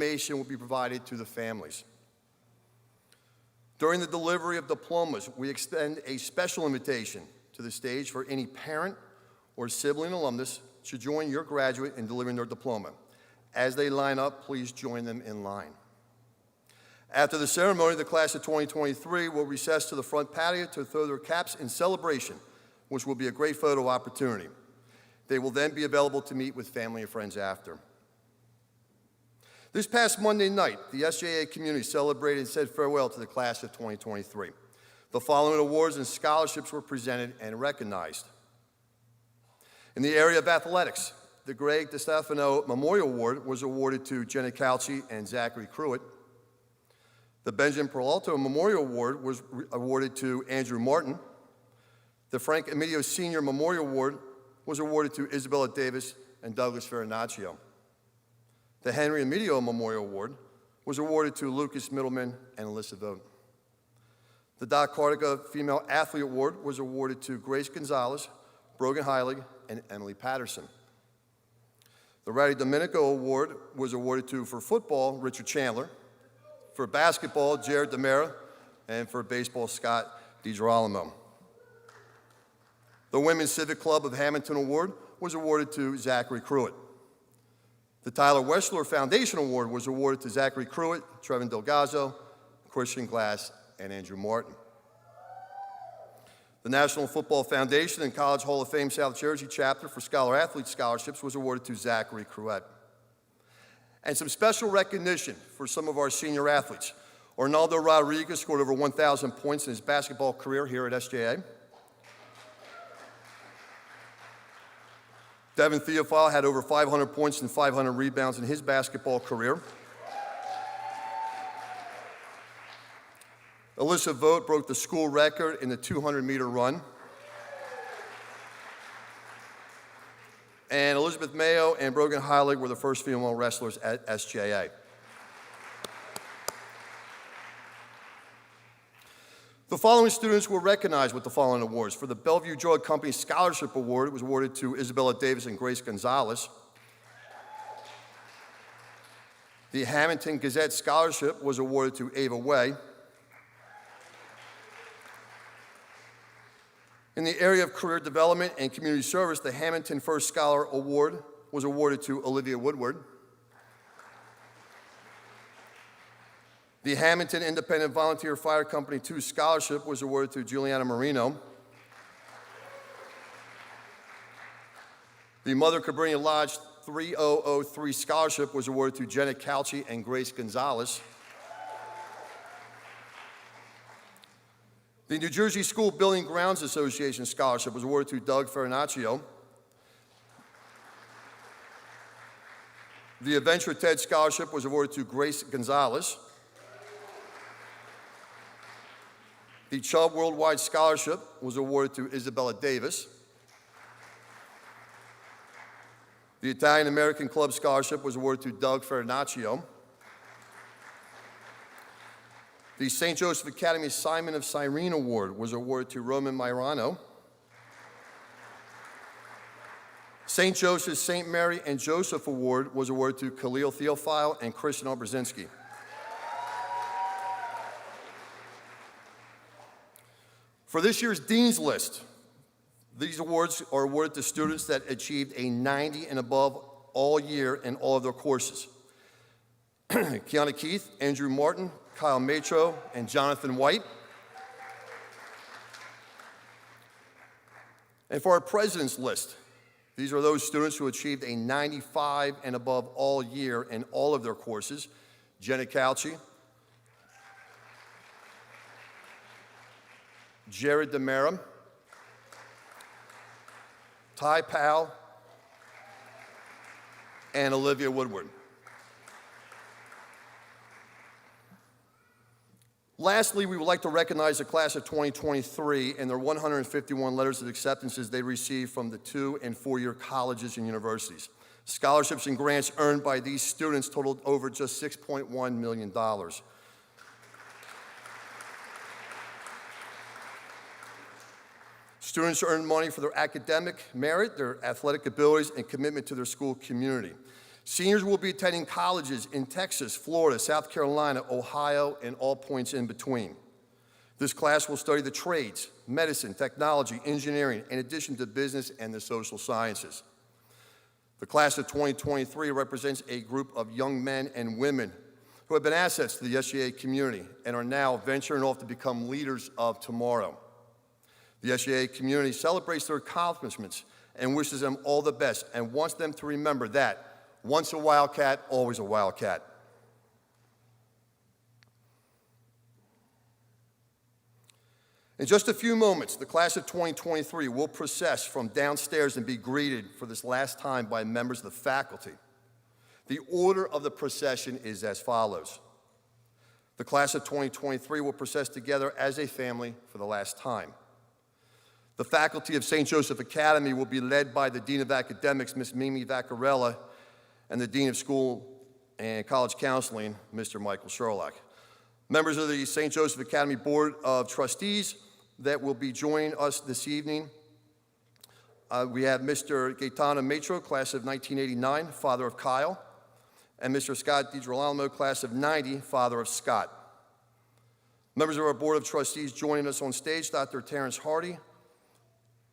information will be provided to the families. During the delivery of diplomas, we extend a special invitation to the stage for any parent or sibling alumnus to join your graduate in delivering their diploma. As they line up, please join them in line. After the ceremony, the class of 2023 will recess to the front patio to throw their caps in celebration, which will be a great photo opportunity. They will then be available to meet with family and friends after. This past Monday night, the SJA community celebrated and said farewell to the class of 2023. The following awards and scholarships were presented and recognized. In the area of athletics, the Greg DeStefano Memorial Award was awarded to Jenna Calci and Zachary Cruitt. The Benjamin Peralta Memorial Award was awarded to Andrew Martin. The Frank Emilio Sr. Memorial Award was awarded to Isabella Davis and Douglas Farinaccio. The Henry Emilio Memorial Award was awarded to Lucas Middleman and Alyssa Vogt. The Doc Cardiga Female Athlete Award was awarded to Grace Gonzalez, Brogan Heilig, and Emily Patterson. The Rowdy Domenico Award was awarded to, for football, Richard Chandler, for basketball, Jared Demera, and for baseball, Scott DiGirolamo. The Women's Civic Club of Hammonton Award was awarded to Zachary Cruitt. The Tyler Weschler Foundation Award was awarded to Zachary Cruitt, Trevin Delgazzo, Christian Glass, and Andrew Martin. The National Football Foundation and College Hall of Fame South Jersey chapter for Scholar Athlete Scholarships was awarded to Zachary Cruitt. And some special recognition for some of our senior athletes. Arnaldo Rodriguez scored over 1,000 points in his basketball career here at SJA. Devin Theophile had over 500 points and 500 rebounds in his basketball career. Alyssa Vogt broke the school record in the 200-meter run. And Elizabeth Mayo and Brogan Heilig were the first female wrestlers at SJA. The following students were recognized with the following awards. For the Bellevue Drug Company Scholarship Award, it was awarded to Isabella Davis and Grace Gonzalez. The Hammonton Gazette Scholarship was awarded to Ava Way. In the area of career development and community service, the Hammonton First Scholar Award was awarded to Olivia Woodward. The Hammonton Independent Volunteer Fire Company 2 Scholarship was awarded to Juliana Marino. The Mother Cabrini Lodge 3003 Scholarship was awarded to Jenna Calci and Grace Gonzalez. The New Jersey School Building Grounds Association Scholarship was awarded to Doug Farinaccio. The Adventure TED Scholarship was awarded to Grace Gonzalez. The Chubb Worldwide Scholarship was awarded to Isabella Davis. The Italian American Club Scholarship was awarded to Doug Farinaccio. The St. Joseph Academy Simon of Cyrene Award was awarded to Roman Mairano. St. Joseph's St. Mary and Joseph Award was awarded to Khalil Theophile and Christian Obrzezinski. For this year's Dean's List, these awards are awarded to students that achieved a 90 and above all year in all of their courses. Kiana Keith, Andrew Martin, Kyle Matro, and Jonathan White. And for our President's List, these are those students who achieved a 95 and above all year in all of their courses. Jenna Calci, Jared Demera, Ty Powell, and Olivia Woodward. Lastly, we would like to recognize the class of 2023 and their 151 letters of acceptances they received from the 2- and 4-year colleges and universities. Scholarships and grants earned by these students totaled over just $6.1 million. Students earned money for their academic merit, their athletic abilities, and commitment to their school community. Seniors will be attending colleges in Texas, Florida, South Carolina, Ohio, and all points in between. This class will study the trades, medicine, technology, engineering, in addition to business and the social sciences. The class of 2023 represents a group of young men and women who have been assets to the SJA community and are now venturing off to become leaders of tomorrow. The SJA community celebrates their accomplishments and wishes them all the best and wants them to remember that once a Wildcat, always a Wildcat. In just a few moments, the class of 2023 will process from downstairs and be greeted for this last time by members of the faculty. The order of the procession is as follows. The class of 2023 will process together as a family for the last time. The faculty of St. Joseph Academy will be led by the Dean of Academics, Ms. Mimi Vaccarella, and the Dean of School and College Counseling, Mr. Michael Sherlock. Members of the St. Joseph Academy Board of Trustees that will be joining us this evening. We have Mr. Gaetano Matro, class of 1989, father of Kyle, and Mr. Scott DiGirolamo, class of 90, father of Scott. Members of our Board of Trustees joining us on stage, Dr. Terrence Hardy,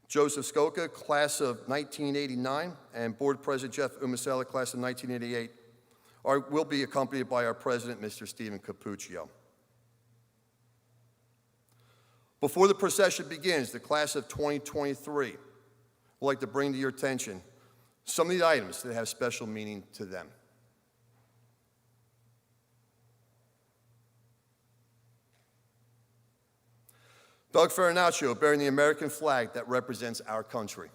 Joseph Skoka, class of 1989, and Board President Jeff Umasella, class of 1988, will be accompanied by our President, Mr. Stephen Capuccio. Before the procession begins, the class of 2023 would like to bring to your attention some of the items that have special meaning to them. Doug Farinaccio bearing the American flag that represents our country.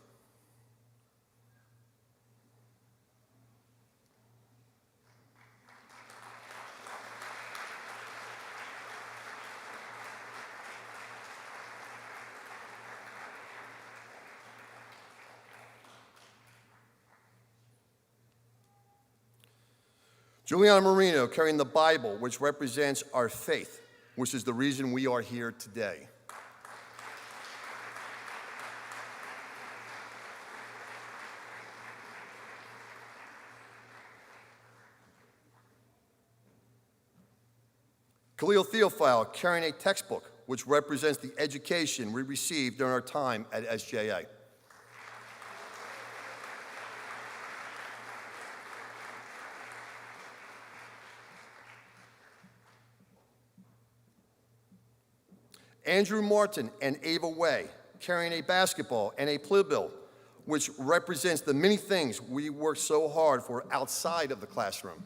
Juliana Marino carrying the Bible, which represents our faith, which is the reason we are here today. Khalil Theophile carrying a textbook, which represents the education we received during our time at SJA. Andrew Martin and Ava Way carrying a basketball and a playbill, which represents the many things we work so hard for outside of the classroom.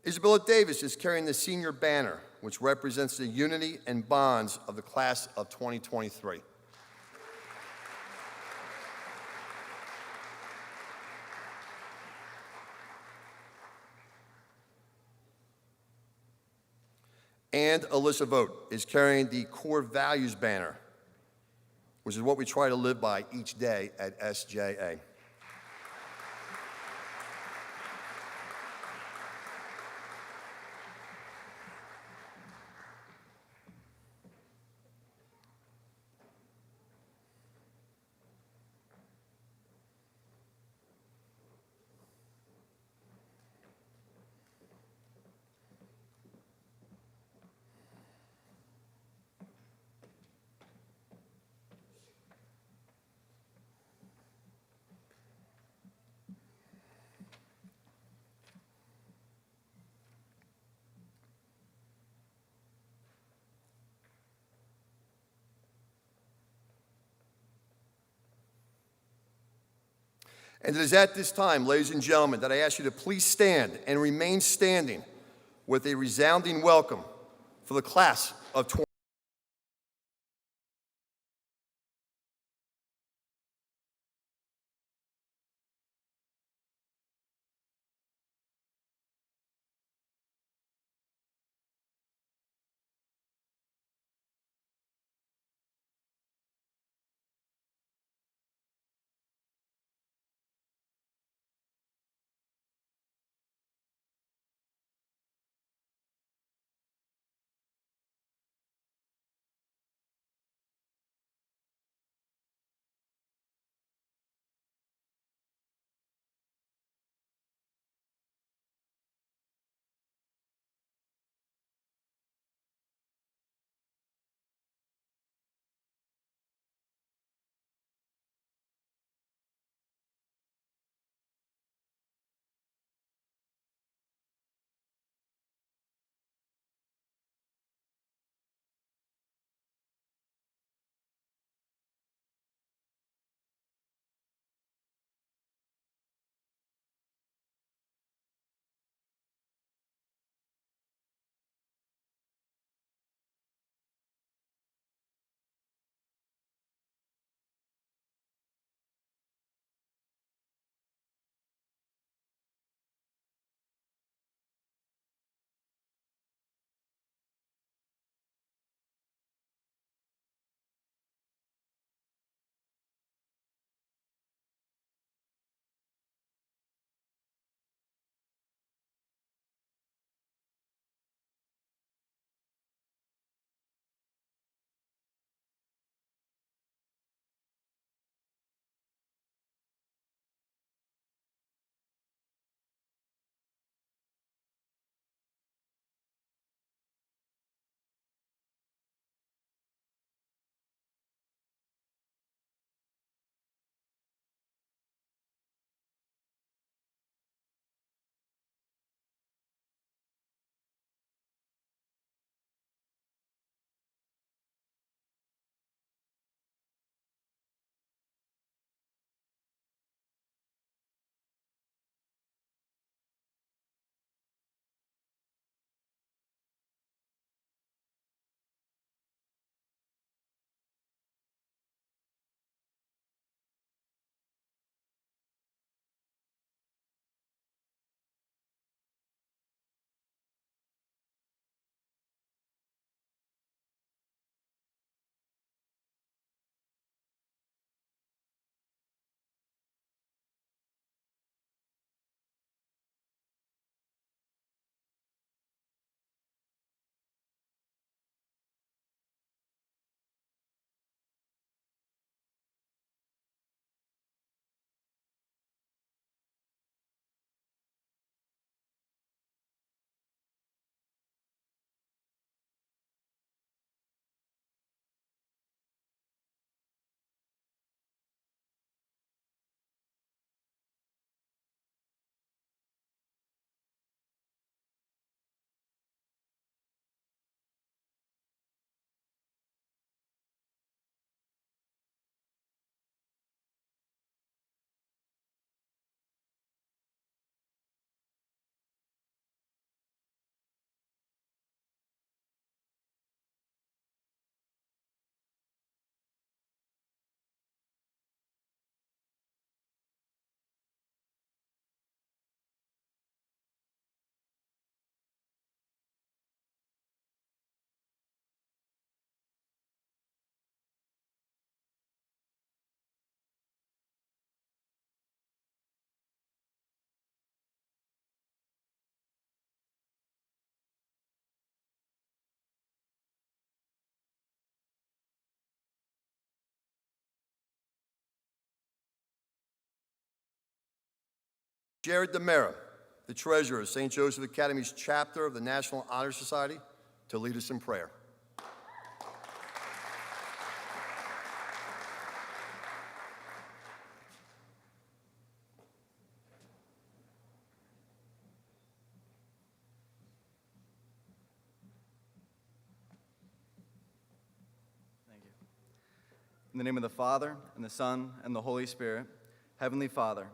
Isabella Davis is carrying the senior banner, which represents the unity and bonds of the class of 2023. And Alyssa Vogt is carrying the core values banner, which is what we try to live by each day at SJA. And it is at this time, ladies and gentlemen, that I ask you to please stand and remain standing with a resounding welcome for the class of 20. Jared DeMera, the treasurer of St. Joseph Academy's chapter of the National Honor Society, to lead us in prayer. In the name of the Father, and the Son, and the Holy Spirit, Heavenly Father,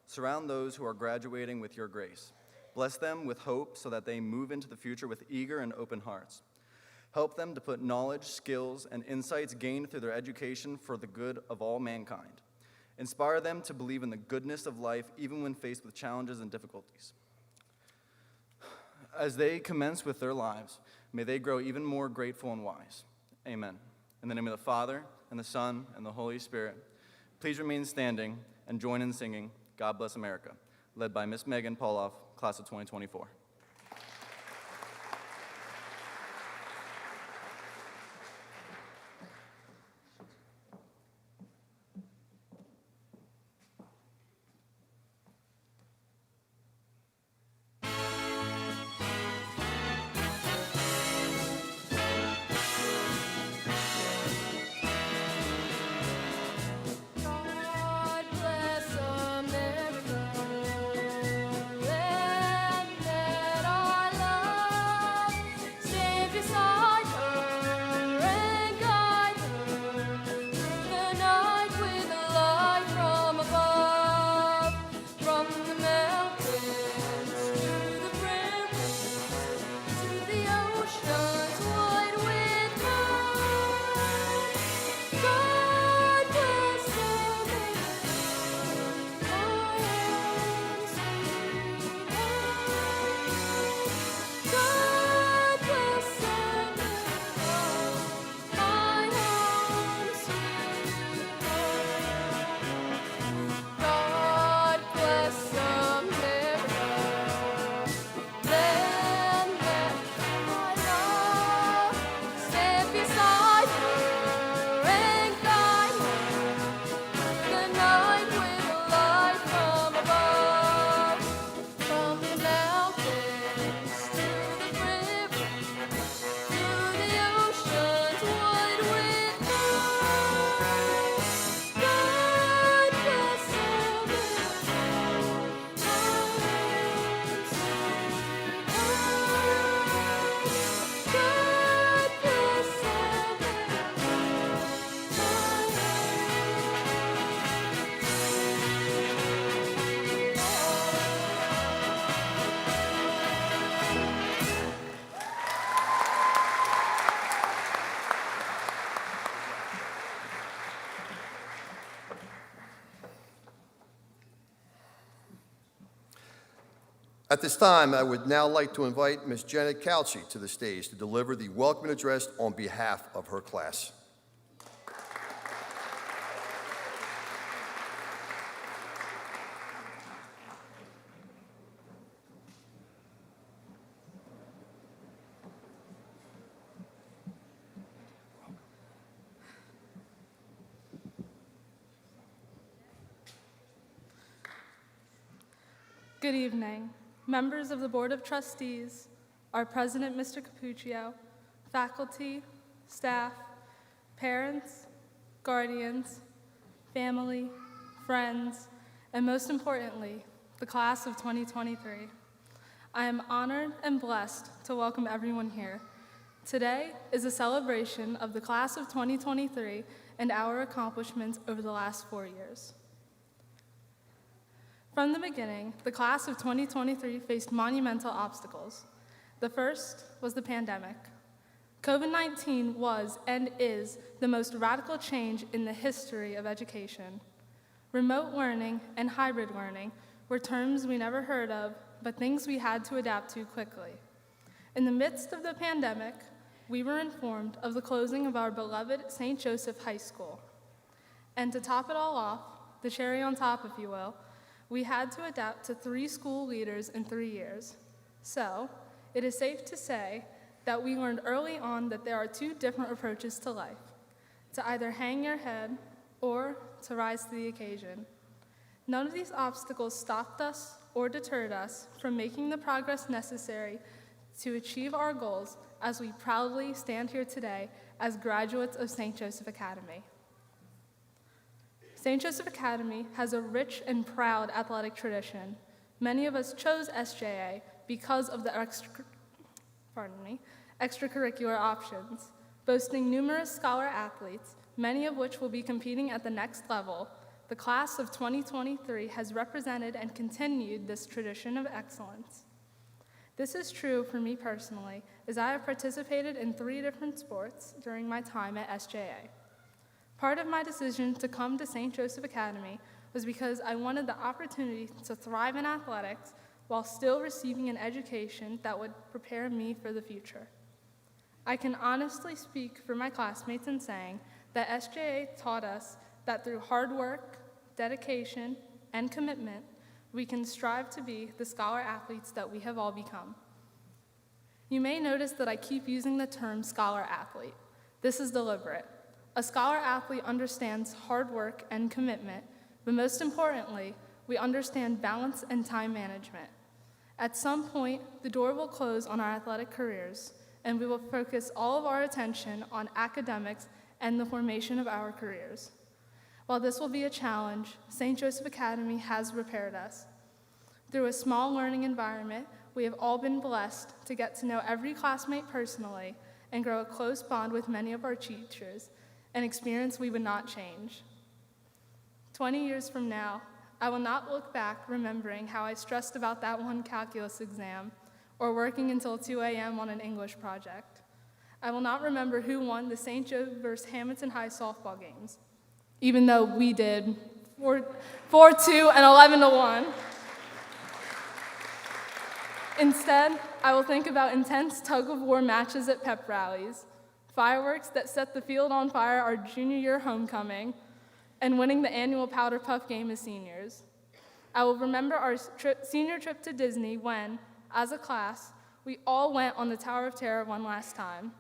surround those who are graduating with your grace. Bless them with hope so that they move into the future with eager and open hearts. Help them to put knowledge, skills, and insights gained through their education for the good of all mankind. Inspire them to believe in the goodness of life even when faced with challenges and difficulties. As they commence with their lives, may they grow even more grateful and wise. Amen. In the name of the Father, and the Son, and the Holy Spirit, please remain standing and join in singing God Bless America, led by Miss Megan Pauloff, class of 2024. At this time, I would now like to invite Ms. Janet Calci to the stage to deliver the welcoming address on behalf of her class. Good evening, members of the Board of Trustees, our President, Mr. Capuccio, faculty, staff, parents, guardians, family, friends, and most importantly, the class of 2023. I am honored and blessed to welcome everyone here. Today is a celebration of the class of 2023 and our accomplishments over the last 4 years. From the beginning, the class of 2023 faced monumental obstacles. The first was the pandemic. COVID-19 was and is the most radical change in the history of education. Remote learning and hybrid learning were terms we never heard of, but things we had to adapt to quickly. In the midst of the pandemic, we were informed of the closing of our beloved St. Joseph High School. And to top it all off, the cherry on top, if you will, we had to adapt to 3 school leaders in 3 years. So, it is safe to say that we learned early on that there are 2 different approaches to life: to either hang your head or to rise to the occasion. None of these obstacles stopped us or deterred us from making the progress necessary to achieve our goals as we proudly stand here today as graduates of St. Joseph Academy. St. Joseph Academy has a rich and proud athletic tradition. Many of us chose SJA because of the extracurricular options, boasting numerous scholar athletes, many of which will be competing at the next level. The class of 2023 has represented and continued this tradition of excellence. This is true for me personally, as I have participated in 3 different sports during my time at SJA. Part of my decision to come to St. Joseph Academy was because I wanted the opportunity to thrive in athletics while still receiving an education that would prepare me for the future. I can honestly speak for my classmates in saying that SJA taught us that through hard work, dedication, and commitment, we can strive to be the scholar athletes that we have all become. You may notice that I keep using the term scholar athlete. This is deliberate. A scholar athlete understands hard work and commitment, but most importantly, we understand balance and time management. At some point, the door will close on our athletic careers, and we will focus all of our attention on academics and the formation of our careers. While this will be a challenge, St. Joseph Academy has prepared us. Through a small learning environment, we have all been blessed to get to know every classmate personally and grow a close bond with many of our teachers, an experience we would not change. 20 years from now, I will not look back remembering how I stressed about that one calculus exam or working until 2 a.m. on an English project. I will not remember who won the St. Joe versus Hammonton High softball games, even though we did 4-2 and 11-1. Instead, I will think about intense tug-of-war matches at pep rallies, fireworks that set the field on fire our junior year homecoming, and winning the annual Powder Puff game as seniors. I will remember our senior trip to Disney when, as a class, we all went on the Tower of Terror one last time.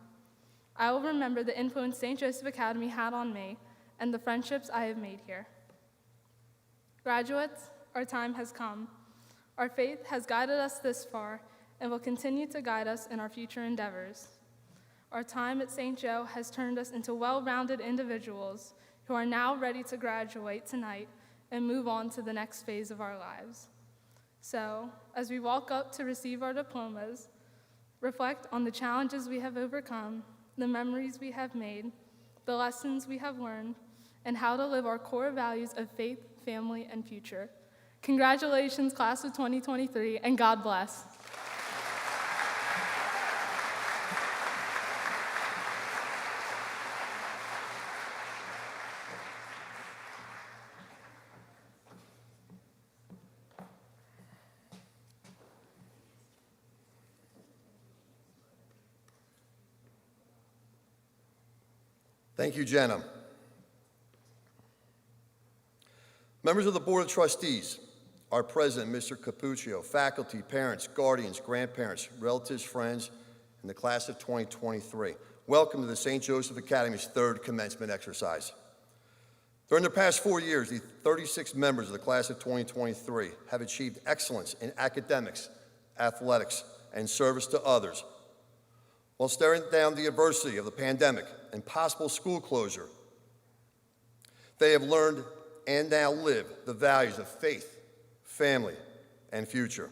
I will remember the influence St. Joseph Academy had on me and the friendships I have made here. Graduates, our time has come. Our faith has guided us this far and will continue to guide us in our future endeavors. Our time at St. Joe has turned us into well-rounded individuals who are now ready to graduate tonight and move on to the next phase of our lives. So, as we walk up to receive our diplomas, reflect on the challenges we have overcome, the memories we have made, the lessons we have learned, and how to live our core values of faith, family, and future. Congratulations, class of 2023, and God bless. Thank you, Jenna. Members of the Board of Trustees, our president, Mr. Capuccio, faculty, parents, guardians, grandparents, relatives, friends, and the class of 2023, welcome to the St. Joseph Academy's 3rd commencement exercise. During the past 4 years, the 36 members of the class of 2023 have achieved excellence in academics, athletics, and service to others. While staring down the adversity of the pandemic and possible school closure, they have learned and now live the values of faith, family, and future.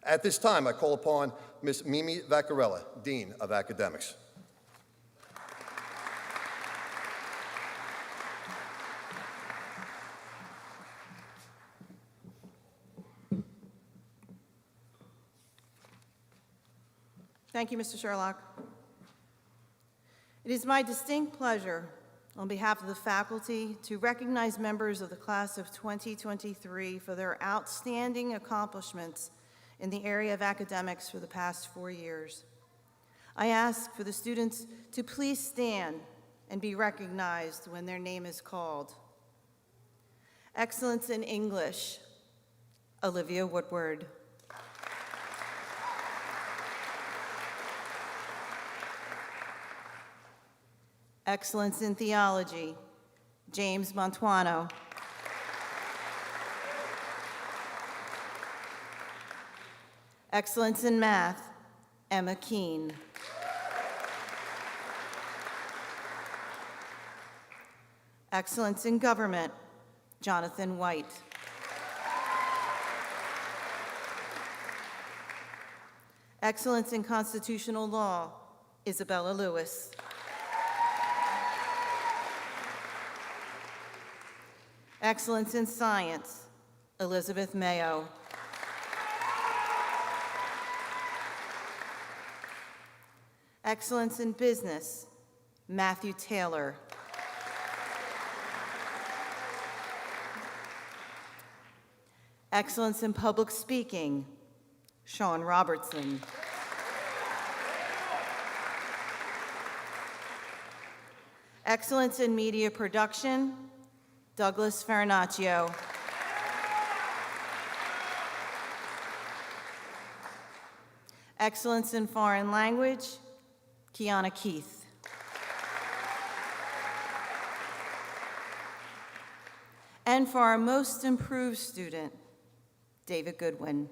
At this time, I call upon Ms. Mimi Vaccarella, Dean of Academics. Thank you, Mr. Sherlock. It is my distinct pleasure, on behalf of the faculty, to recognize members of the class of 2023 for their outstanding accomplishments in the area of academics for the past 4 years. I ask for the students to please stand and be recognized when their name is called. Excellence in English, Olivia Woodward. Excellence in Theology, James Montuano. Excellence in math, Emma Keene. Excellence in government, Jonathan White. Excellence in constitutional law, Isabella Lewis. Excellence in science, Elizabeth Mayo. Excellence in business, Matthew Taylor. Excellence in public speaking, Sean Robertson. Excellence in media production, Douglas Farinaccio. Excellence in foreign language, Kiana Keith. And for our most improved student, David Goodwin.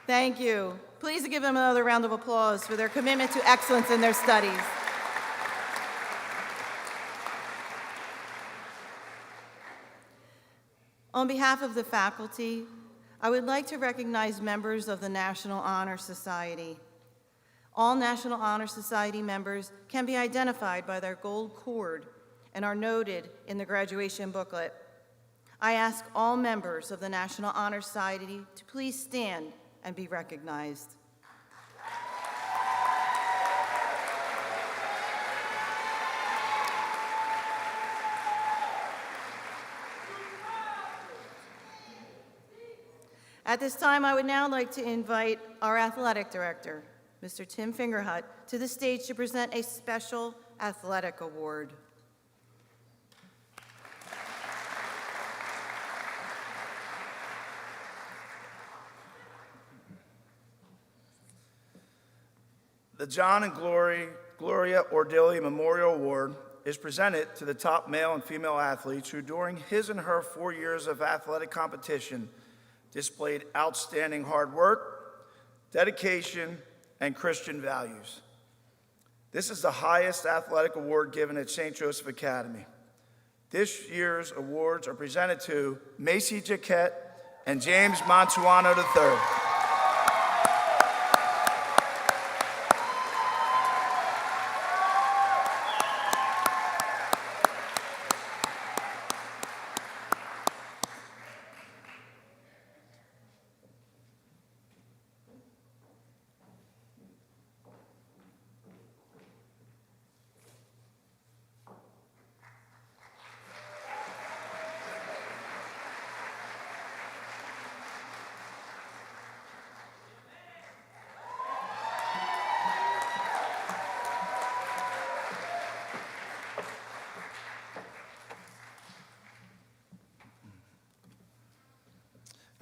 Thank you. Please give them another round of applause for their commitment to excellence in their studies. On behalf of the faculty, I would like to recognize members of the National Honor Society. All National Honor Society members can be identified by their gold cord and are noted in the graduation booklet. I ask all members of the National Honor Society to please stand and be recognized. At this time, I would now like to invite our athletic director, Mr. Tim Fingerhut, to the stage to present a special athletic award. The John and Gloria Ordilli Memorial Award is presented to the top male and female athletes who, during his and her 4 years of athletic competition, displayed outstanding hard work, dedication, and Christian values. This is the highest athletic award given at St. Joseph Academy. This year's awards are presented to Macy Jaquette and James Montuano III.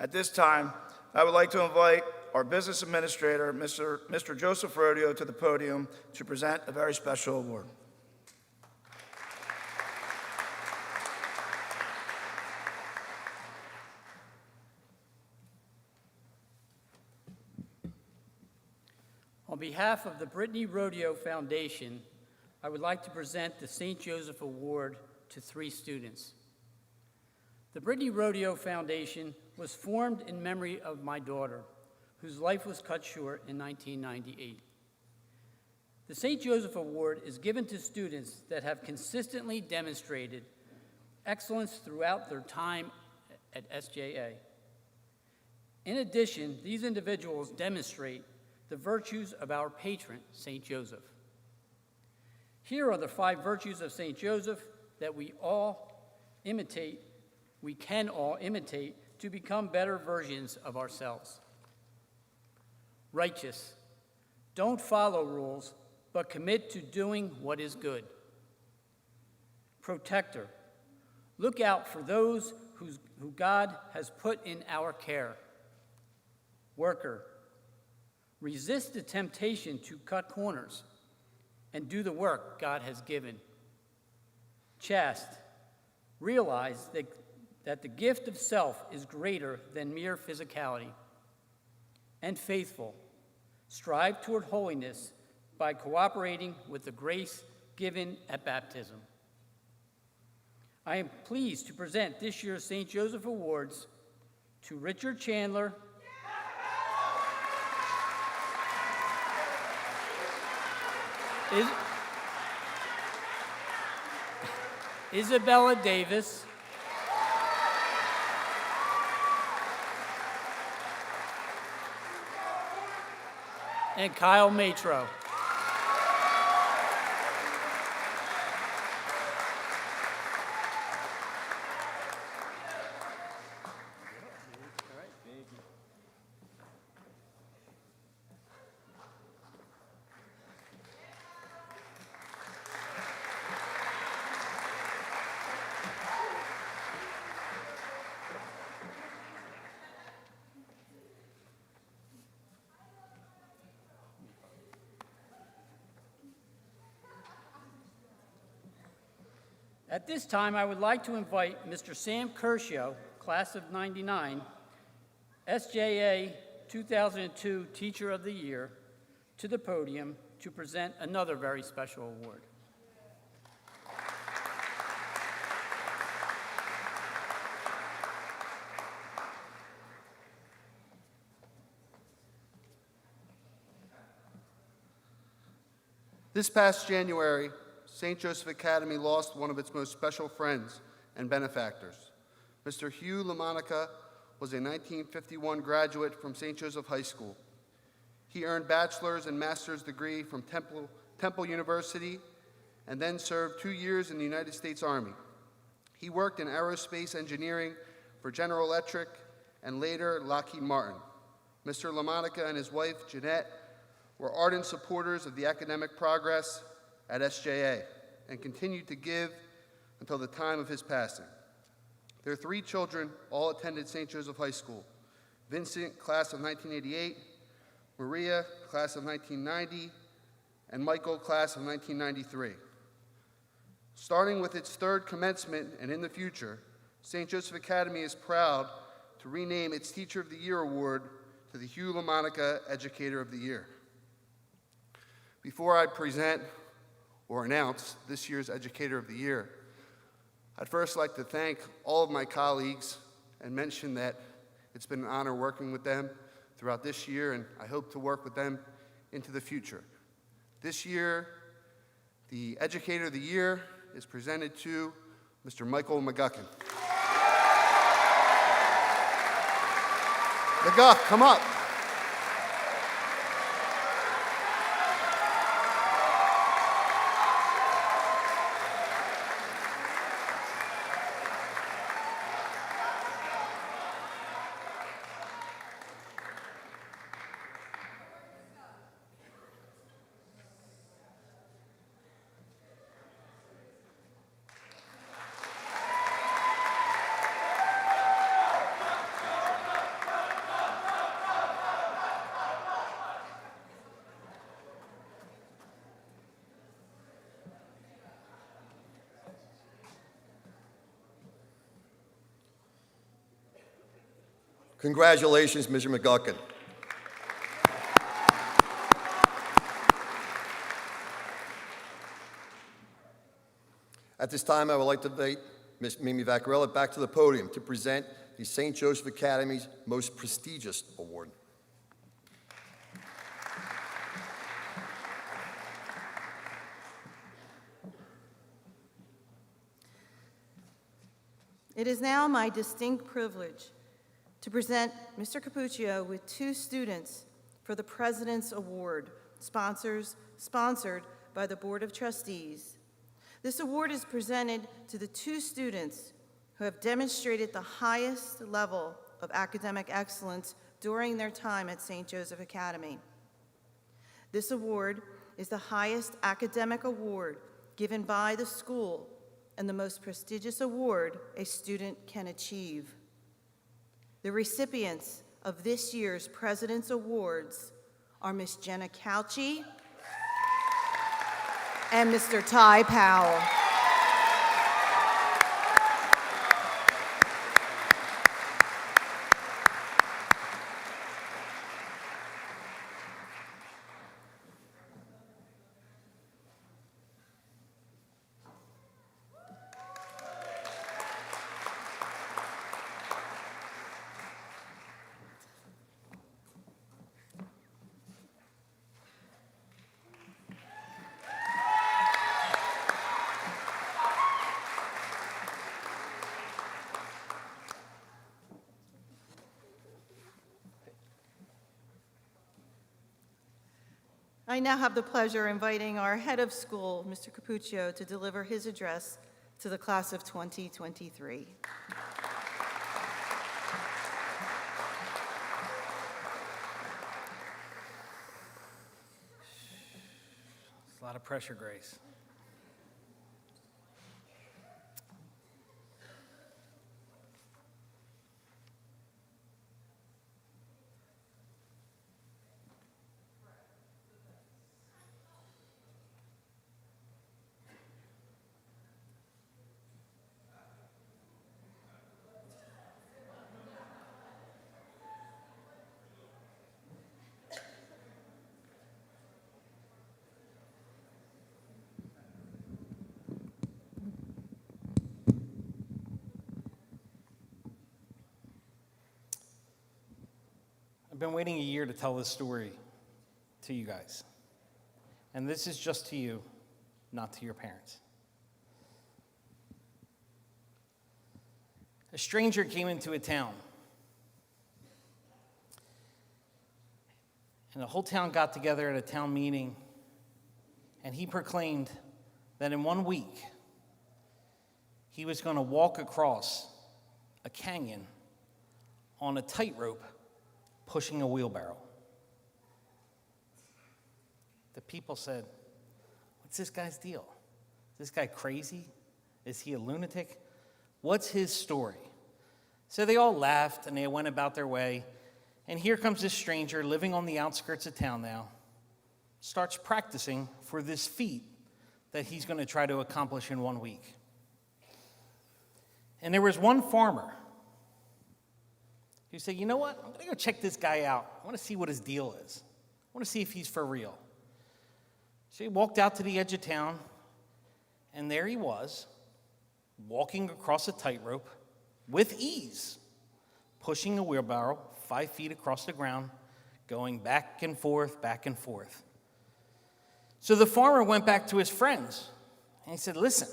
At this time, I would like to invite our business administrator, Mr. Joseph Rodio, to the podium to present a very special award. On behalf of the Brittany Rodeo Foundation, I would like to present the St. Joseph Award to 3 students. The Brittany Rodeo Foundation was formed in memory of my daughter, whose life was cut short in 1998. The St. Joseph Award is given to students that have consistently demonstrated excellence throughout their time at SJA. In addition, these individuals demonstrate the virtues of our patron, St. Joseph. Here are the 5 virtues of St. Joseph that we can all imitate to become better versions of ourselves. Righteous. Don't follow rules, but commit to doing what is good. Protector. Look out for those who God has put in our care. Worker. Resist the temptation to cut corners and do the work God has given. Chaste. Realize that the gift of self is greater than mere physicality. And faithful, strive toward holiness by cooperating with the grace given at baptism. I am pleased to present this year's St. Joseph Awards to Richard Chandler, Isabella Davis, and Kyle Matro. At this time, I would like to invite Mr. Sam Kershaw, class of '99, SJA 2002 Teacher of the Year, to the podium to present another very special award. This past January, St. Joseph Academy lost one of its most special friends and benefactors. Mr. Hugh LaMonica was a 1951 graduate from St. Joseph High School. He earned bachelor's and master's degree from Temple University and then served 2 years in the United States Army. He worked in aerospace engineering for General Electric and later Lockheed Martin. Mr. LaMonica and his wife, Jeanette, were ardent supporters of the academic progress at SJA and continued to give until the time of his passing. Their 3 children all attended St. Joseph High School: Vincent, class of 1988, Maria, class of 1990, and Michael, class of 1993. Starting with its 3rd commencement and in the future, St. Joseph Academy is proud to rename its Teacher of the Year award to the Hugh LaMonica Educator of the Year. Before I present or announce this year's Educator of the Year, I'd first like to thank all of my colleagues and mention that it's been an honor working with them throughout this year, and I hope to work with them into the future. This year, the Educator of the Year is presented to Mr. Michael McGuckin. McGuck, come up. Congratulations, Mr. McGuckin. At this time, I would like to invite Ms. Mimi Vaccarella back to the podium to present the St. Joseph Academy's most prestigious award. It is now my distinct privilege to present Mr. Capuccio with 2 students for the President's Award, sponsored by the Board of Trustees. This award is presented to the 2 students who have demonstrated the highest level of academic excellence during their time at St. Joseph Academy. This award is the highest academic award given by the school and the most prestigious award a student can achieve. The recipients of this year's President's Awards are Ms. Jenna Couchy and Mr. Ty Powell. I now have the pleasure of inviting our head of school, Mr. Capuccio, to deliver his address to the class of 2023. It's a lot of pressure, Grace. I've been waiting a year to tell this story to you guys. And this is just to you, not to your parents. A stranger came into a town. And the whole town got together at a town meeting, and he proclaimed that in 1 week, he was going to walk across a canyon on a tightrope pushing a wheelbarrow. The people said, "What's this guy's deal? Is this guy crazy? Is he a lunatic? What's his story?" So they all laughed and they went about their way. And here comes this stranger living on the outskirts of town now, starts practicing for this feat that he's going to try to accomplish in 1 week. And there was one farmer who said, "You know what? I'm going to go check this guy out. I want to see what his deal is. I want to see if he's for real." So he walked out to the edge of town, and there he was, walking across a tightrope with ease, pushing a wheelbarrow 5 feet across the ground, going back and forth, back and forth. So the farmer went back to his friends, and he said, "Listen,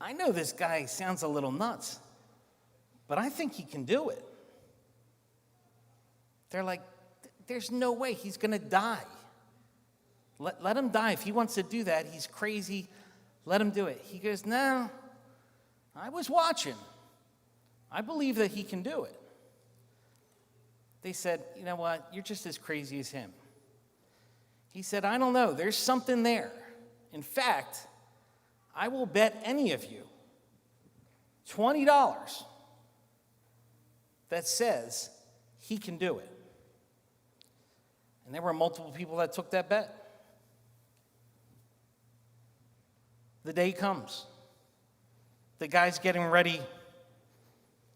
I know this guy sounds a little nuts, but I think he can do it." They're like, "There's no way, he's going to die. Let him die. If he wants to do that, he's crazy. Let him do it." He goes, "No, I was watching. I believe that he can do it." They said, "You know what? You're just as crazy as him." He said, "I don't know. There's something there. In fact, I will bet any of you $20 that says he can do it." And there were multiple people that took that bet. The day comes. The guy's getting ready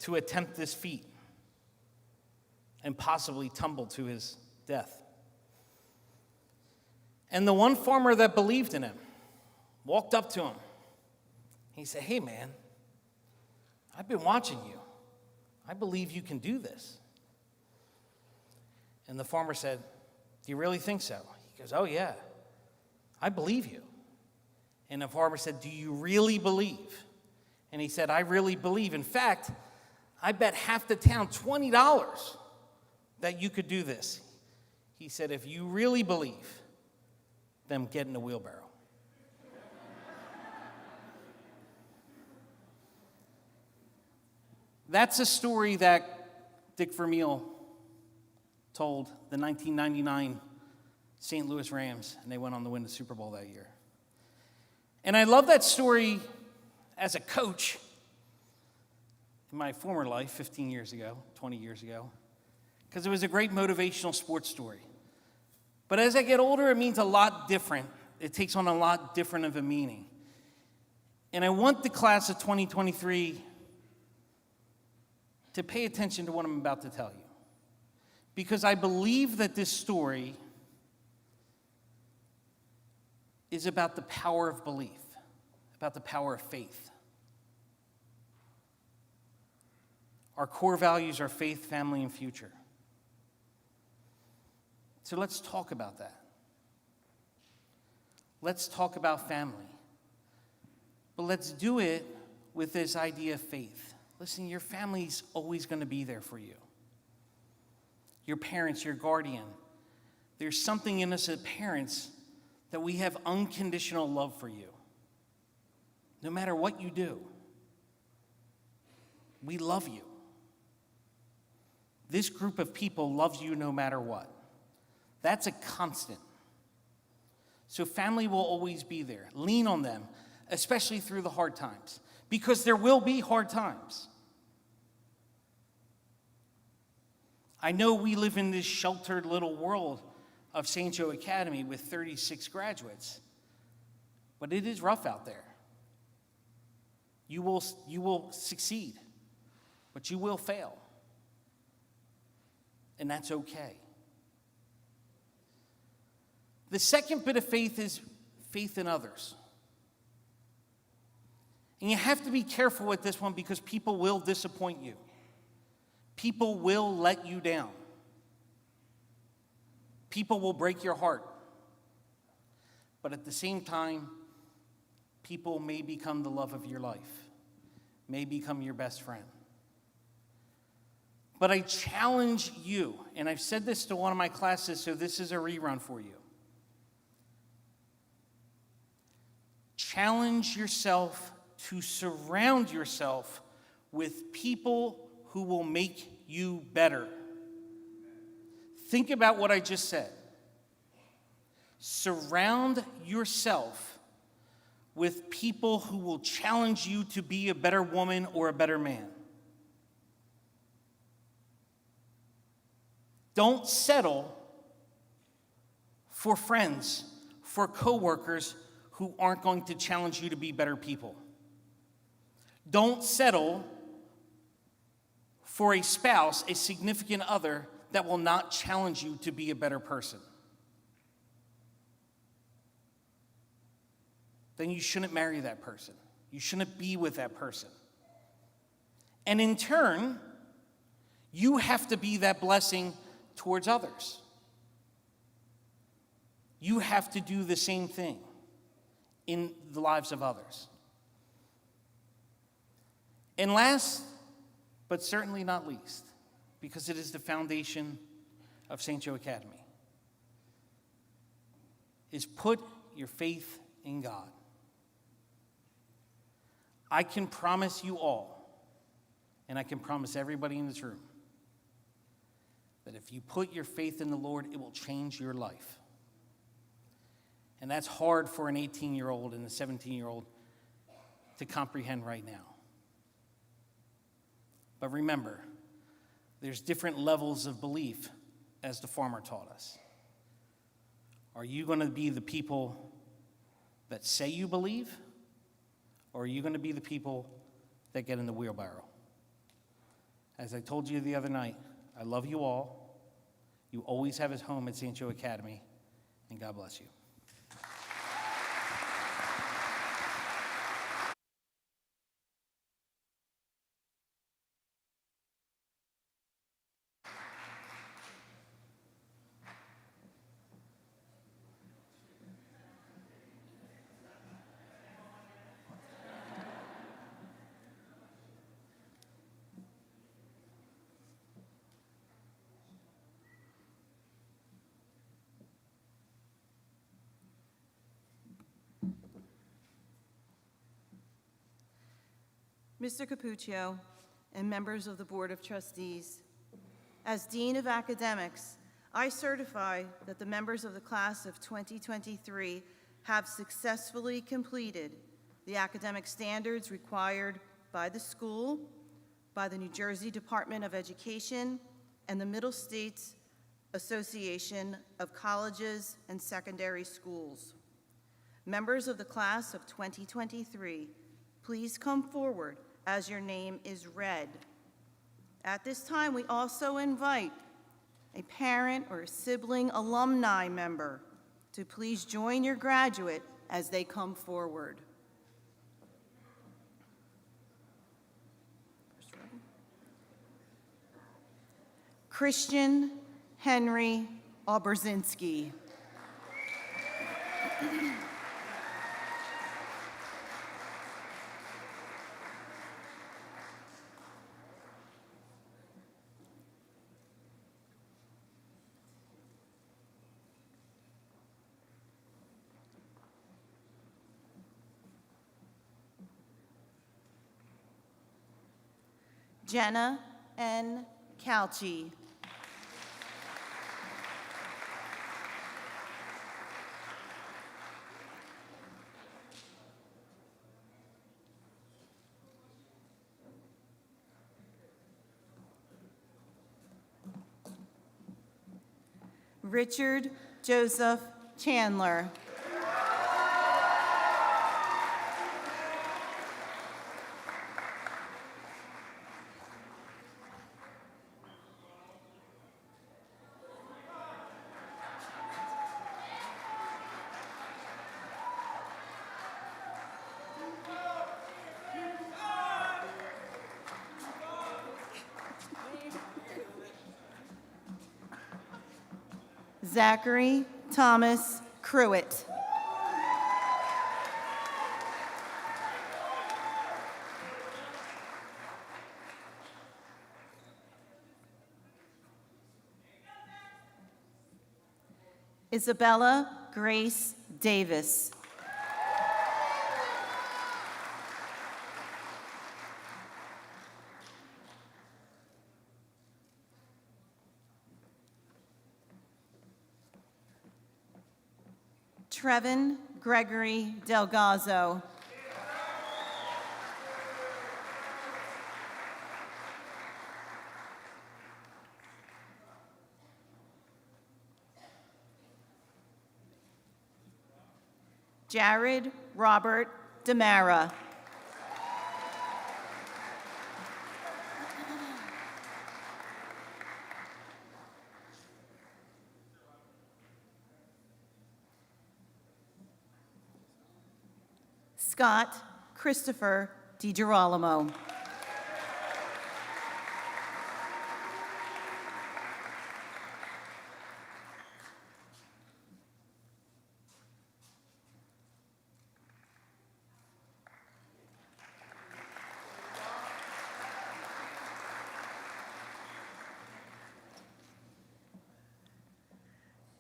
to attempt this feat and possibly tumble to his death. And the one farmer that believed in him walked up to him. He said, "Hey, man, I've been watching you. I believe you can do this." And the farmer said, "Do you really think so?" He goes, "Oh, yeah, I believe you." And the farmer said, "Do you really believe?" And he said, "I really believe. In fact, I bet half the town $20 that you could do this." He said, "If you really believe, then get in a wheelbarrow." That's a story that Dick Vermeil told the 1999 St. Louis Rams, and they went on to win the Super Bowl that year. And I love that story as a coach in my former life, 15 years ago, 20 years ago, because it was a great motivational sports story. But as I get older, it means a lot different. It takes on a lot different of a meaning. And I want the class of 2023 to pay attention to what I'm about to tell you, because I believe that this story is about the power of belief, about the power of faith. Our core values are faith, family, and future. So let's talk about that. Let's talk about family. But let's do it with this idea of faith. Listen, your family's always going to be there for you. Your parents, your guardian, there's something in us as parents that we have unconditional love for you. No matter what you do, we love you. This group of people loves you no matter what. That's a constant. So family will always be there. Lean on them, especially through the hard times, because there will be hard times. I know we live in this sheltered little world of St. Joe Academy with 36 graduates, but it is rough out there. You will succeed, but you will fail, and that's okay. The second bit of faith is faith in others. And you have to be careful with this one because people will disappoint you. People will let you down. People will break your heart. But at the same time, people may become the love of your life, may become your best friend. But I challenge you, and I've said this to one of my classes, so this is a rerun for you. Challenge yourself to surround yourself with people who will make you better. Think about what I just said. Surround yourself with people who will challenge you to be a better woman or a better man. Don't settle for friends, for coworkers who aren't going to challenge you to be better people. Don't settle for a spouse, a significant other, that will not challenge you to be a better person. Then you shouldn't marry that person. You shouldn't be with that person. And in turn, you have to be that blessing towards others. You have to do the same thing in the lives of others. And last, but certainly not least, because it is the foundation of St. Joe Academy, is put your faith in God. I can promise you all, and I can promise everybody in this room, that if you put your faith in the Lord, it will change your life. And that's hard for an 18-year-old and a 17-year-old to comprehend right now. But remember, there's different levels of belief, as the farmer taught us. Are you going to be the people that say you believe, or are you going to be the people that get in the wheelbarrow? As I told you the other night, I love you all. You always have a home at St. Joe Academy, and God bless you. Mr. Capuccio and members of the Board of Trustees, as Dean of Academics, I certify that the members of the class of 2023 have successfully completed the academic standards required by the school, by the New Jersey Department of Education, and the Middle States Association of Colleges and Secondary Schools. Members of the class of 2023, please come forward as your name is read. At this time, we also invite a parent or a sibling alumni member to please join your graduate as they come forward. Christian Henry Oberzinski. Jenna N. Calchi. Richard Joseph Chandler. Zachary Thomas Cruitt. Isabella Grace Davis. Trevin Gregory Delgazo. Jared Robert Demara. Scott Christopher DiGirolamo.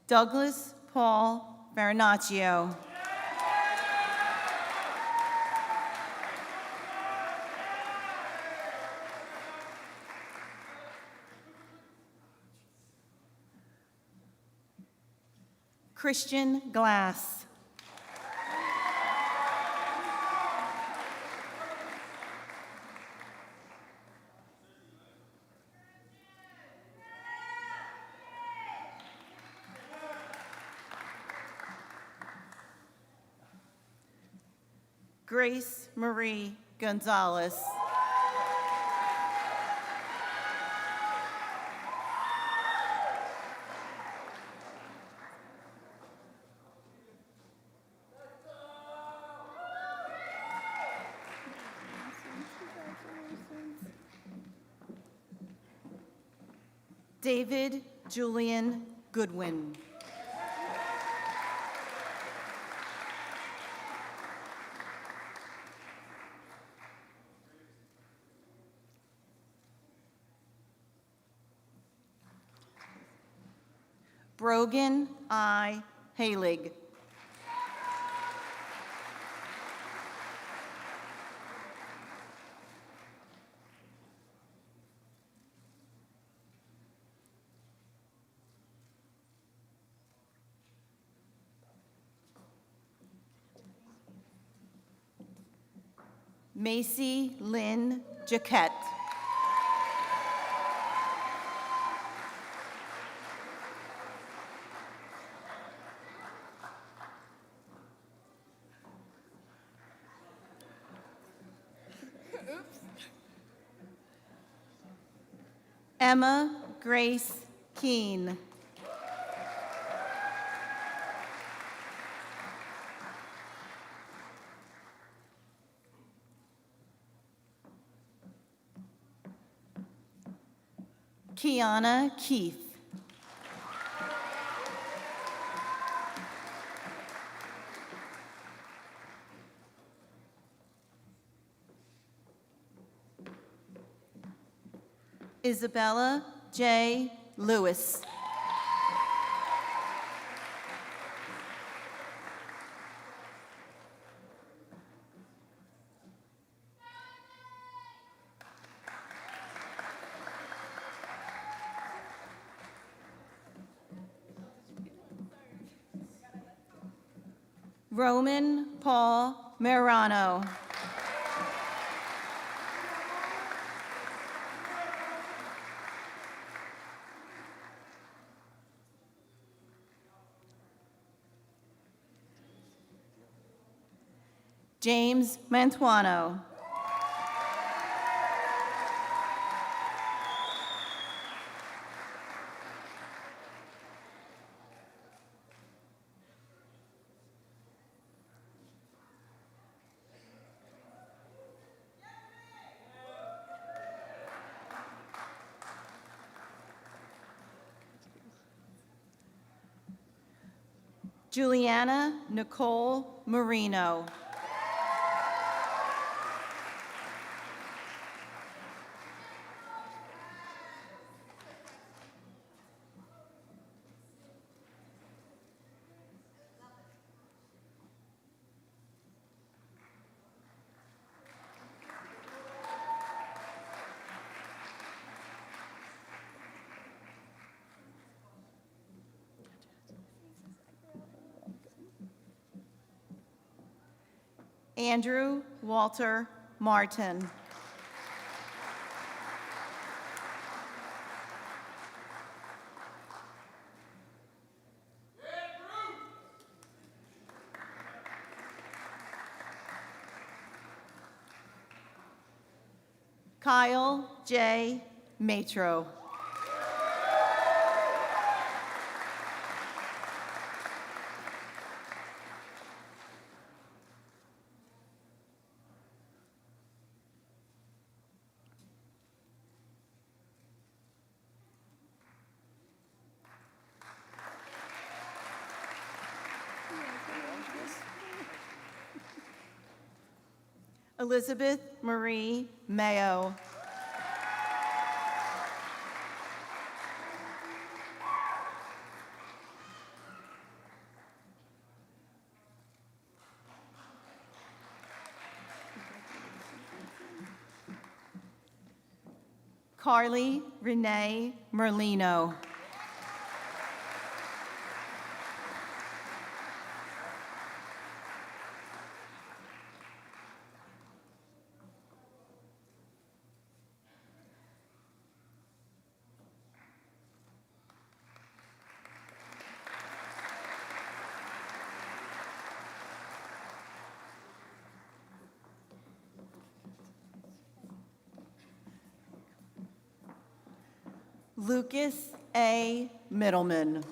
Douglas Paul Marinaccio. Christian Glass. Grace Marie Gonzalez. David Julian Goodwin. Brogan I. Halig. Macy Lynn Jaquette. Emma Grace Keene. Kiana Keith. Isabella J. Lewis. Roman Paul Marano. James Mantuano. Juliana Nicole Marino. Andrew Walter Martin. Kyle J. Matro. Elizabeth Marie Mayo. Carly Renee Merlino. Lucas A. Middleman.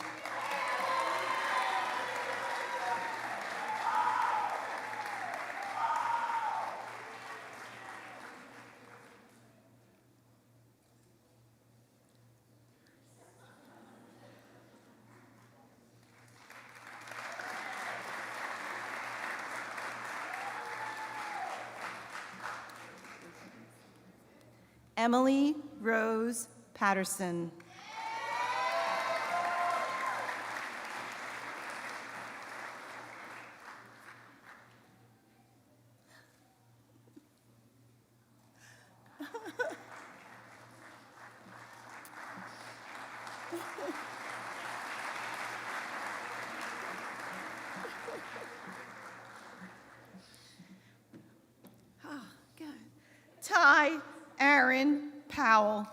Emily Rose Patterson. Good. Ty Aaron Powell.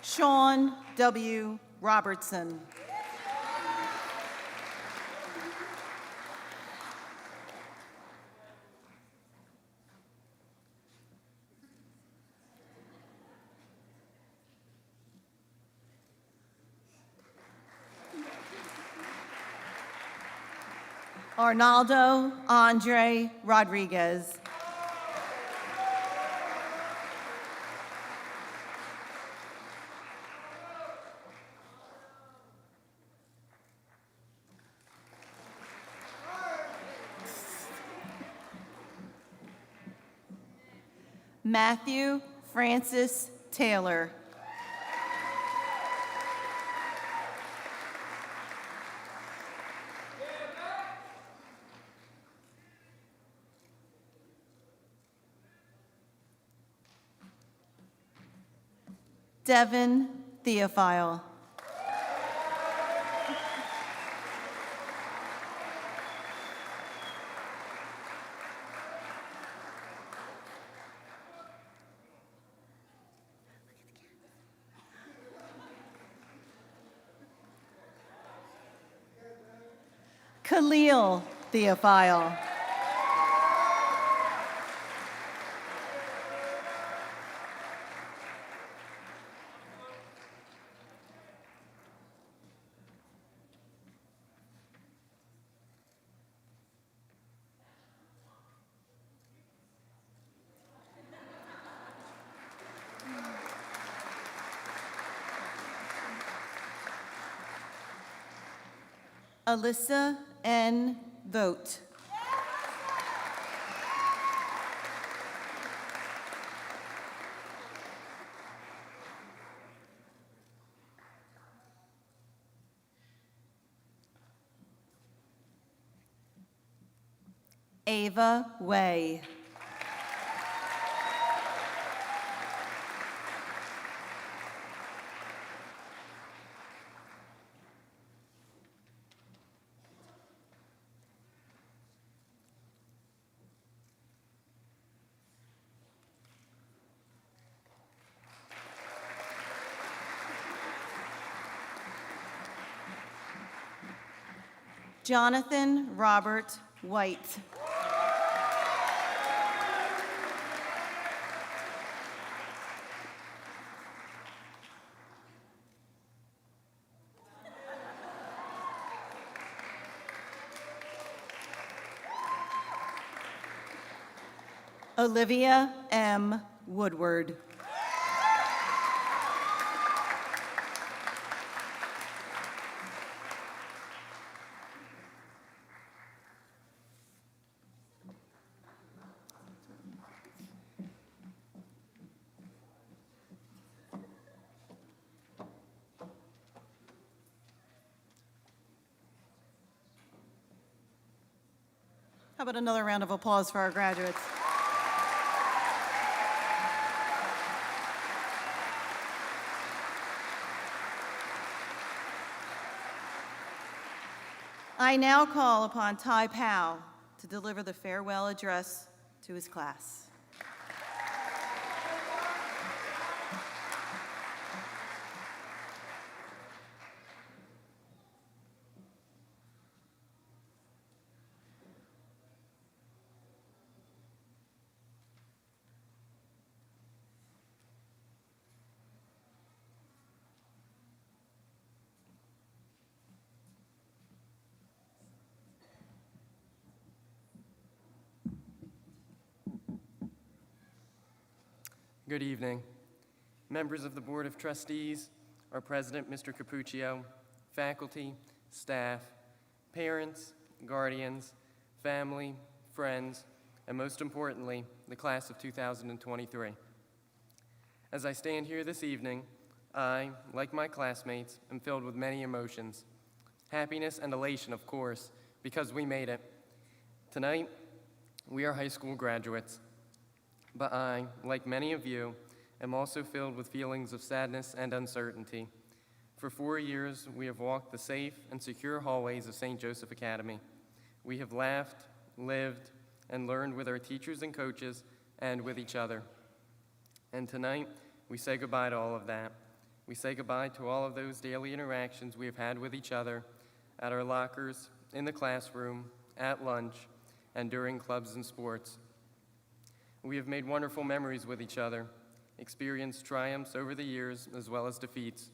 Sean W. Robertson. Arnaldo Andre Rodriguez. Matthew Francis Taylor. Devin Theophile. Khalil Theophile. Alyssa N. Vogt. Ava Way. Jonathan Robert White. Olivia M. Woodward. How about another round of applause for our graduates? I now call upon Ty Powell to deliver the farewell address to his class. Good evening. Members of the Board of Trustees, our President, Mr. Capuccio, faculty, staff, parents, guardians, family, friends, and most importantly, the class of 2023. As I stand here this evening, I, like my classmates, am filled with many emotions. Happiness and elation, of course, because we made it. Tonight, we are high school graduates. But I, like many of you, am also filled with feelings of sadness and uncertainty. For 4 years, we have walked the safe and secure hallways of St. Joseph Academy. We have laughed, lived, and learned with our teachers and coaches and with each other. And tonight, we say goodbye to all of that. We say goodbye to all of those daily interactions we have had with each other at our lockers, in the classroom, at lunch, and during clubs and sports. We have made wonderful memories with each other, experienced triumphs over the years as well as defeats.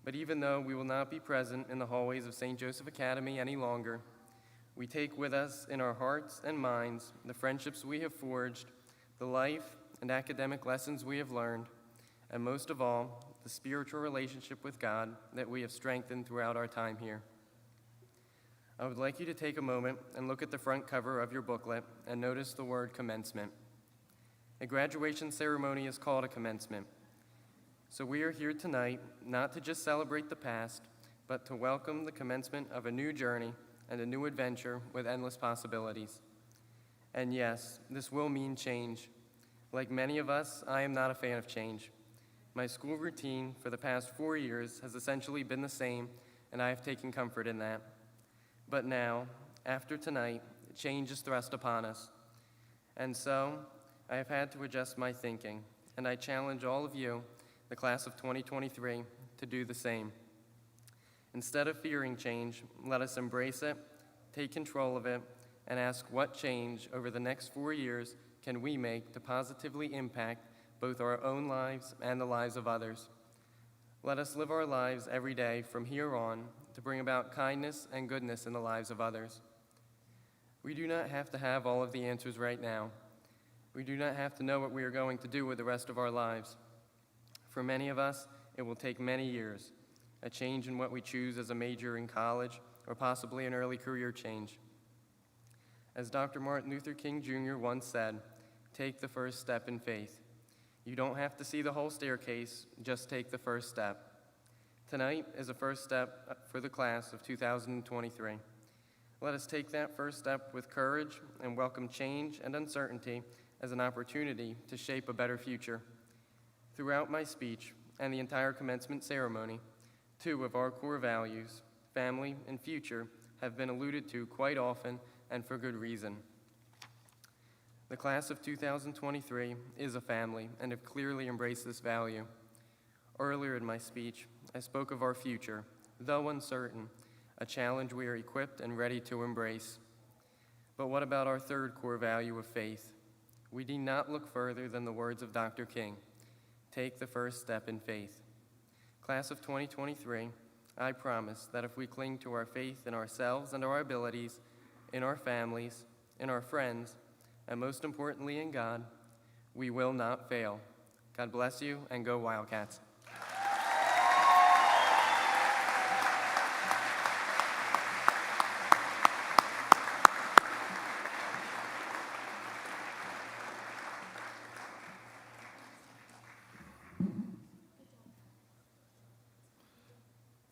But even though we will not be present in the hallways of St. Joseph Academy any longer, we take with us in our hearts and minds the friendships we have forged, the life and academic lessons we have learned, and most of all, the spiritual relationship with God that we have strengthened throughout our time here. I would like you to take a moment and look at the front cover of your booklet and notice the word commencement. A graduation ceremony is called a commencement. So we are here tonight not to just celebrate the past, but to welcome the commencement of a new journey and a new adventure with endless possibilities. And yes, this will mean change. Like many of us, I am not a fan of change. My school routine for the past 4 years has essentially been the same, and I have taken comfort in that. But now, after tonight, change is thrust upon us. And so, I have had to adjust my thinking, and I challenge all of you, the class of 2023, to do the same. Instead of fearing change, let us embrace it, take control of it, and ask what change over the next 4 years can we make to positively impact both our own lives and the lives of others. Let us live our lives every day from here on to bring about kindness and goodness in the lives of others. We do not have to have all of the answers right now. We do not have to know what we are going to do with the rest of our lives. For many of us, it will take many years, a change in what we choose as a major in college, or possibly an early career change. As Dr. Martin Luther King Jr. once said, take the first step in faith. You don't have to see the whole staircase, just take the first step. Tonight is a first step for the class of 2023. Let us take that first step with courage and welcome change and uncertainty as an opportunity to shape a better future. Throughout my speech and the entire commencement ceremony, 2 of our core values, family and future, have been alluded to quite often and for good reason. The class of 2023 is a family and have clearly embraced this value. Earlier in my speech, I spoke of our future, though uncertain, a challenge we are equipped and ready to embrace. But what about our third core value of faith? We need not look further than the words of Dr. King. Take the first step in faith. Class of 2023, I promise that if we cling to our faith in ourselves and our abilities, in our families, in our friends, and most importantly in God, we will not fail. God bless you, and go Wildcats.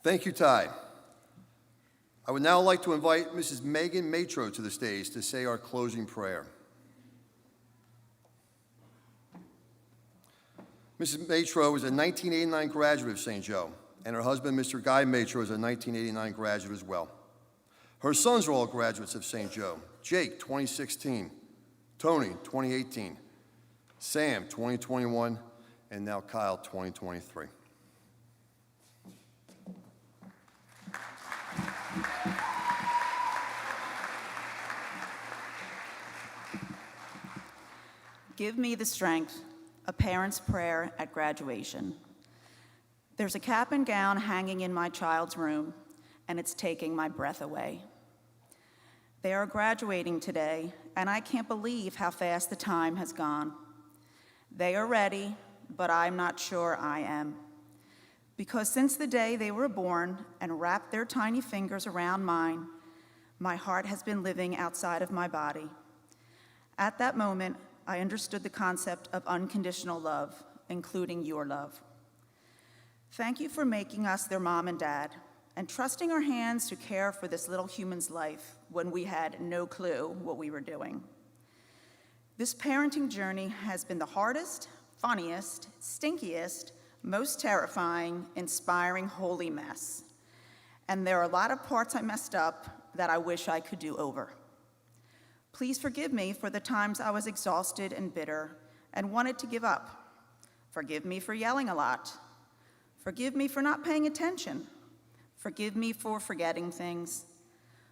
Thank you, Ty. I would now like to invite Mrs. Megan Matro to the stage to say our closing prayer. Mrs. Matro is a 1989 graduate of St. Joe, and her husband, Mr. Guy Matro, is a 1989 graduate as well. Her sons are all graduates of St. Joe. Jake, 2016, Tony, 2018, Sam, 2021, and now Kyle, 2023. Give me the strength, a parent's prayer at graduation. There's a cap and gown hanging in my child's room, and it's taking my breath away. They are graduating today, and I can't believe how fast the time has gone. They are ready, but I'm not sure I am. Because since the day they were born and wrapped their tiny fingers around mine, my heart has been living outside of my body. At that moment, I understood the concept of unconditional love, including your love. Thank you for making us their mom and dad, and trusting our hands to care for this little human's life when we had no clue what we were doing. This parenting journey has been the hardest, funniest, stinkiest, most terrifying, inspiring, holy mess. And there are a lot of parts I messed up that I wish I could do over. Please forgive me for the times I was exhausted and bitter and wanted to give up. Forgive me for yelling a lot. Forgive me for not paying attention. Forgive me for forgetting things.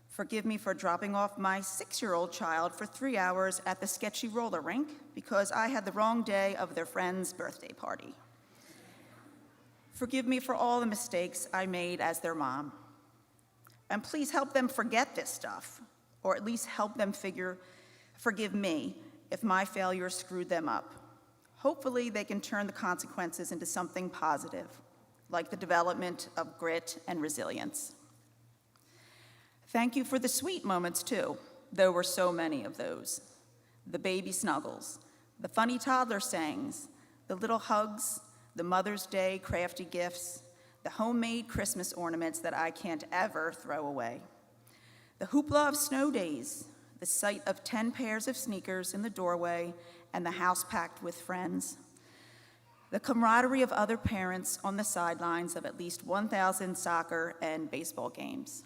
Forgive me for dropping off my 6-year-old child for 3 hours at the sketchy roller rink because I had the wrong day of their friend's birthday party. Forgive me for all the mistakes I made as their mom. And please help them forget this stuff, or at least help them forgive me if my failure screwed them up. Hopefully they can turn the consequences into something positive, like the development of grit and resilience. Thank you for the sweet moments too. There were so many of those. The baby snuggles, the funny toddler sayings, the little hugs, the Mother's Day crafty gifts, the homemade Christmas ornaments that I can't ever throw away. The hoopla of snow days, the sight of 10 pairs of sneakers in the doorway and the house packed with friends. the camaraderie of other parents on the sidelines of at least 1,000 soccer and baseball games,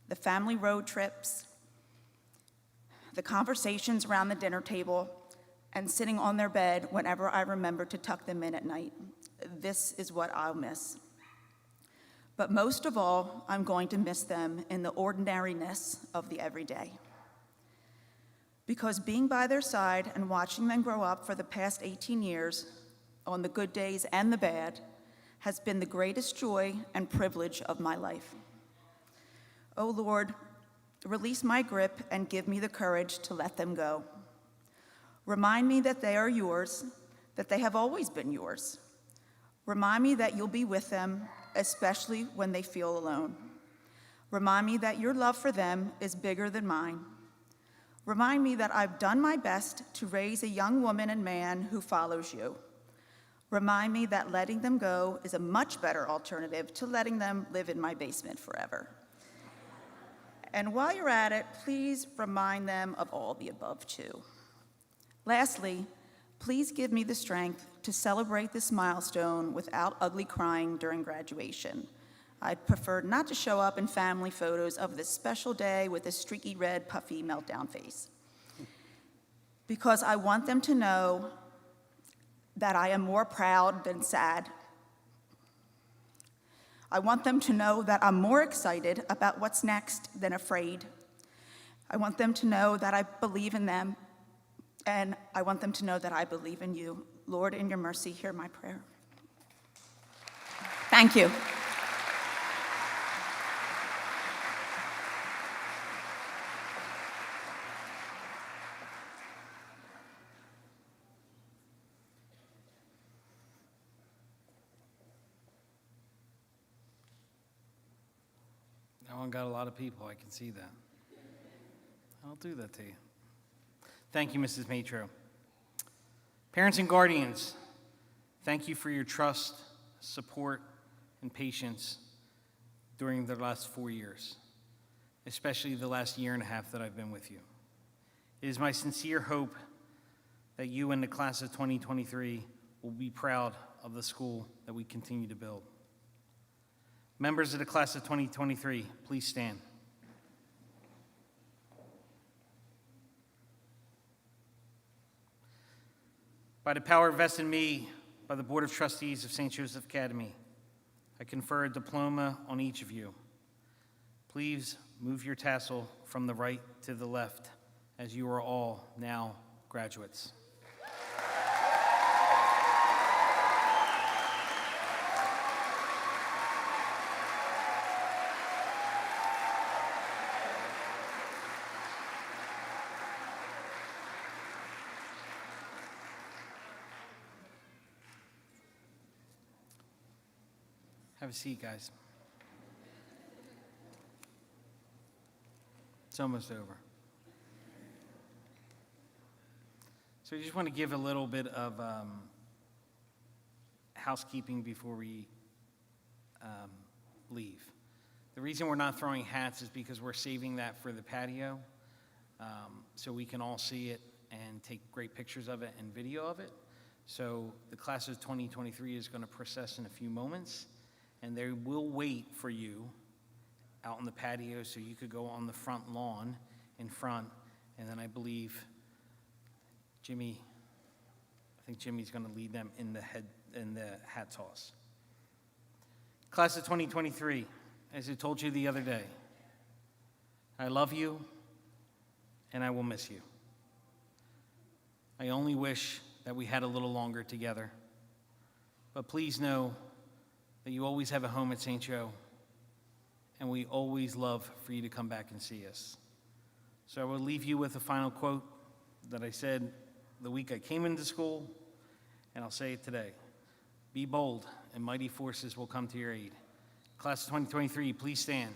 the family road trips, the conversations around the dinner table, and sitting on their bed whenever I remember to tuck them in at night. This is what I'll miss. But most of all, I'm going to miss them in the ordinariness of the everyday. Because being by their side and watching them grow up for the past 18 years, on the good days and the bad, has been the greatest joy and privilege of my life. Oh Lord, release my grip and give me the courage to let them go. Remind me that they are yours, that they have always been yours. Remind me that you'll be with them, especially when they feel alone. Remind me that your love for them is bigger than mine. Remind me that I've done my best to raise a young woman and man who follows you. Remind me that letting them go is a much better alternative to letting them live in my basement forever. And while you're at it, please remind them of all the above too. Lastly, please give me the strength to celebrate this milestone without ugly crying during graduation. I'd prefer not to show up in family photos of this special day with a streaky red puffy meltdown face. Because I want them to know that I am more proud than sad. I want them to know that I'm more excited about what's next than afraid. I want them to know that I believe in them, and I want them to know that I believe in you. Lord, in your mercy, hear my prayer. Thank you. That one got a lot of people, I can see that. I'll do that to you. Thank you, Mrs. Matro. Parents and guardians, thank you for your trust, support, and patience during the last 4 years, especially the last year and a half that I've been with you. It is my sincere hope that you and the class of 2023 will be proud of the school that we continue to build. Members of the class of 2023, please stand. By the power vested in me by the Board of Trustees of St. Joseph Academy, I confer a diploma on each of you. Please move your tassel from the right to the left, as you are all now graduates. Have a seat, guys. It's almost over. So I just want to give a little bit of housekeeping before we leave. The reason we're not throwing hats is because we're saving that for the patio, so we can all see it and take great pictures of it and video of it. So the class of 2023 is going to process in a few moments, and they will wait for you out on the patio so you could go on the front lawn in front, and then I believe I think Jimmy's going to lead them in the hat toss. Class of 2023, as I told you the other day, I love you and I will miss you. I only wish that we had a little longer together, but please know that you always have a home at St. Joe, and we always love for you to come back and see us. So I will leave you with a final quote that I said the week I came into school, and I'll say it today. Be bold, and mighty forces will come to your aid. Class of 2023, please stand.